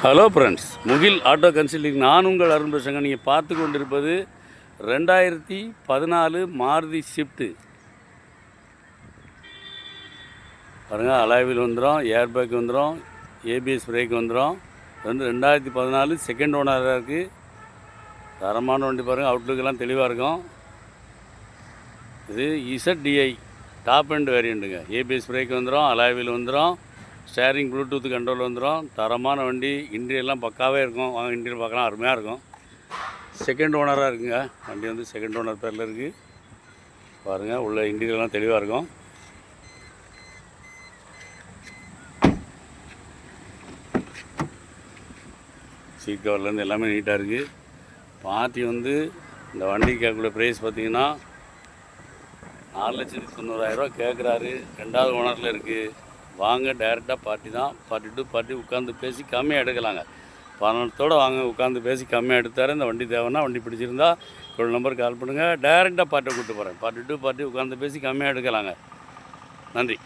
Hello friends, முகில் auto consulting. நான் உங்கள் அருண் பிரசங்க. நீங்கள் பார்த்து கொண்டிருப்பது 2014 மாருதி ஷிஃப்ட்டு பாருங்கள். அலாய்வில் வந்துடும், ஏர் பேக் வந்துடும், ஏபிஎஸ் பிரேக் வந்துடும். 2014 செகண்ட் ஓனராக இருக்குது. தரமான வண்டி பாருங்கள். அவுட்லுக்கெல்லாம் தெளிவாக இருக்கும். இது இசட்டிஐ டாப் அண்ட் வேரியண்ட்டுங்க. ஏபிஎஸ் பிரேக் வந்துடும், அலாய்வில் வந்துடும், ஸ்டேரிங் ப்ளூடூத் கண்ட்ரோல் வந்துடும். தரமான வண்டி. இன்டீரியர்லாம் பக்காவே இருக்கும். வாங்க இன்டீரியர் பார்க்கலாம், அருமையாக இருக்கும். செகண்ட் ஓனராக இருக்குங்க. வண்டி வந்து செகண்ட் ஓனர் பேரில் இருக்குது. பாருங்கள், உள்ள இன்டீரியர்லாம் தெளிவாக இருக்கும். சீட் கவர்லேருந்து எல்லாமே நீட்டாக இருக்குது. பார்ட்டி வந்து இந்த வண்டி கேட்கக்கூடிய ப்ரைஸ் பார்த்திங்கன்னா 4,90,000 கேட்குறாரு. ரெண்டாவது ஓனரில் இருக்குது. வாங்க, டைரெக்டாக பார்ட்டி தான். பார்ட்டி டு பார்ட்டி உட்காந்து பேசி கம்மியாக எடுக்கலாங்க. பணத்தோடு வாங்க, உட்காந்து பேசி கம்மியாக எடுத்தார். இந்த வண்டி தேவைன்னா, வண்டி பிடிச்சிருந்தா இவ்வளோ நம்பருக்கு கால் பண்ணுங்கள். டைரெக்டாக பார்ட்டியை கூப்பிட்டு போகிறேன். பார்ட்டி டு பார்ட்டி உட்காந்து பேசி கம்மியாக எடுக்கலாங்க. நன்றி.